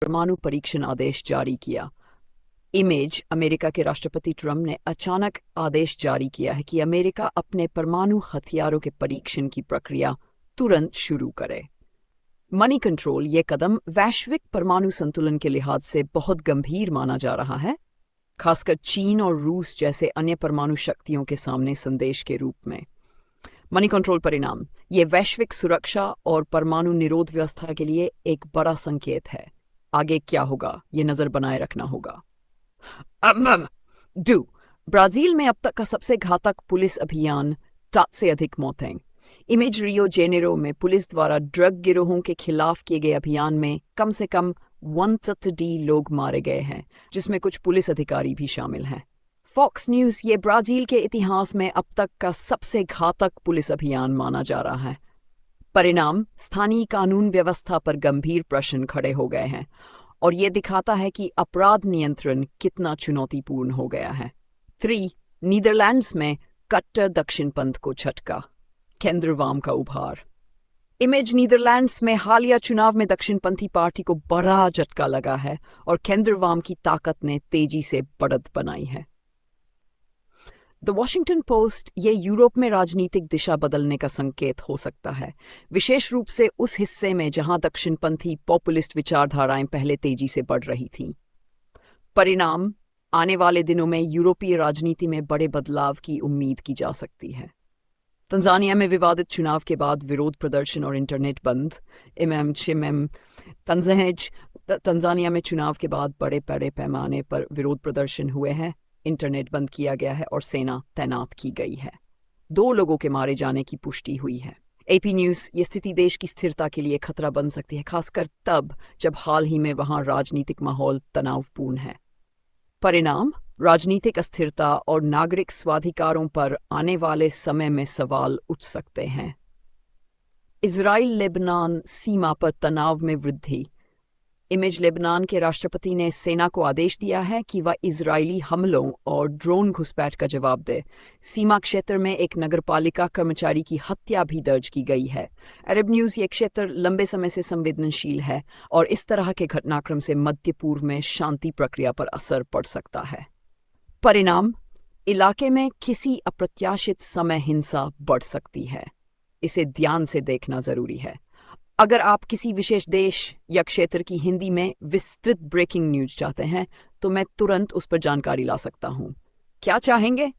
परमाणु परीक्षण आदेश जारी किया। इमेज अमेरिका के राष्ट्रपति ट्रंप ने अचानक आदेश जारी किया है कि अमेरिका अपने परमाणु हथियारों के परीक्षण की प्रक्रिया तुरंत शुरू करे। मनी कंट्रोल ये कदम वैश्विक परमाणु संतुलन के लिहाज से बहुत गंभीर माना जा रहा है, खासकर चीन और रूस जैसे अन्य परमाणु शक्तियों के सामने संदेश के रूप में। मनी कंट्रोल परिणाम ये वैश्विक सुरक्षा और परमाणु निरोध व्यवस्था के लिए एक बड़ा संकेत है। आगे क्या होगा ये नजर बनाए रखना होगा। ब्राजील में अब तक का सबसे घातक पुलिस अभियान, 7 से अधिक मौतें। इमेज रियो जेनेरो में पुलिस द्वारा ड्रग गिरोहों के खिलाफ किए गए अभियान में कम से कम 130 लोग मारे गए हैं, जिसमें कुछ पुलिस अधिकारी भी शामिल हैं। फॉक्स न्यूज ये ब्राजील के इतिहास में अब तक का सबसे घातक पुलिस अभियान माना जा रहा है। परिणाम स्थानीय कानून व्यवस्था पर गंभीर प्रश्न खड़े हो गए हैं और ये दिखाता है कि अपराध नियंत्रण कितना चुनौतीपूर्ण हो गया है। 3 नीदरलैंड्स में कट्टर दक्षिणपंथ को झटका, केंद्रवाम का उभार। इमेज नीदरलैंड्स में हालिया चुनाव में दक्षिणपंथी पार्टी को बड़ा झटका लगा है और केंद्रवाम की ताकत ने तेजी से बढ़त बनाई है। द वॉशिंगटन पोस्ट ये यूरोप में राजनीतिक दिशा बदलने का संकेत हो सकता है, विशेष रूप से उस हिस्से में जहां दक्षिणपंथी पॉपुलिस्ट विचारधाराएं पहले तेजी से बढ़ रही थीं। परिणाम आने वाले दिनों में यूरोपीय राजनीति में बड़े बदलाव की उम्मीद की जा सकती है। तंजानिया में विवादित चुनाव के बाद विरोध प्रदर्शन और इंटरनेट बंद। तंजानिया में चुनाव के बाद बड़े पैमाने पर विरोध प्रदर्शन हुए हैं, इंटरनेट बंद किया गया है और सेना तैनात की गई है। 2 लोगों के मारे जाने की पुष्टि हुई है। एपी न्यूज ये स्थिति देश की स्थिरता के लिए खतरा बन सकती है, खासकर तब जब हाल ही में वहां राजनीतिक माहौल तनावपूर्ण है। परिणाम राजनीतिक अस्थिरता और नागरिक स्वाधिकारों पर आने वाले समय में सवाल उठ सकते हैं। इजराइल लेबनान सीमा पर तनाव में वृद्धि। इमेज लेबनान के राष्ट्रपति ने सेना को आदेश दिया है कि वह इजरायली हमलों और ड्रोन घुसपैठ का जवाब दे। सीमा क्षेत्र में एक नगरपालिका कर्मचारी की हत्या भी दर्ज की गई है। अरब न्यूज ये क्षेत्र लंबे समय से संवेदनशील है और इस तरह के घटनाक्रम से मध्य पूर्व में शांति प्रक्रिया पर असर पड़ सकता है। परिणाम इलाके में किसी अप्रत्याशित समय हिंसा बढ़ सकती है, इसे ध्यान से देखना जरूरी है। अगर आप किसी विशेष देश या क्षेत्र की हिंदी में विस्तृत ब्रेकिंग न्यूज चाहते हैं तो मैं तुरंत उस पर जानकारी ला सकता हूं। क्या चाहेंगे?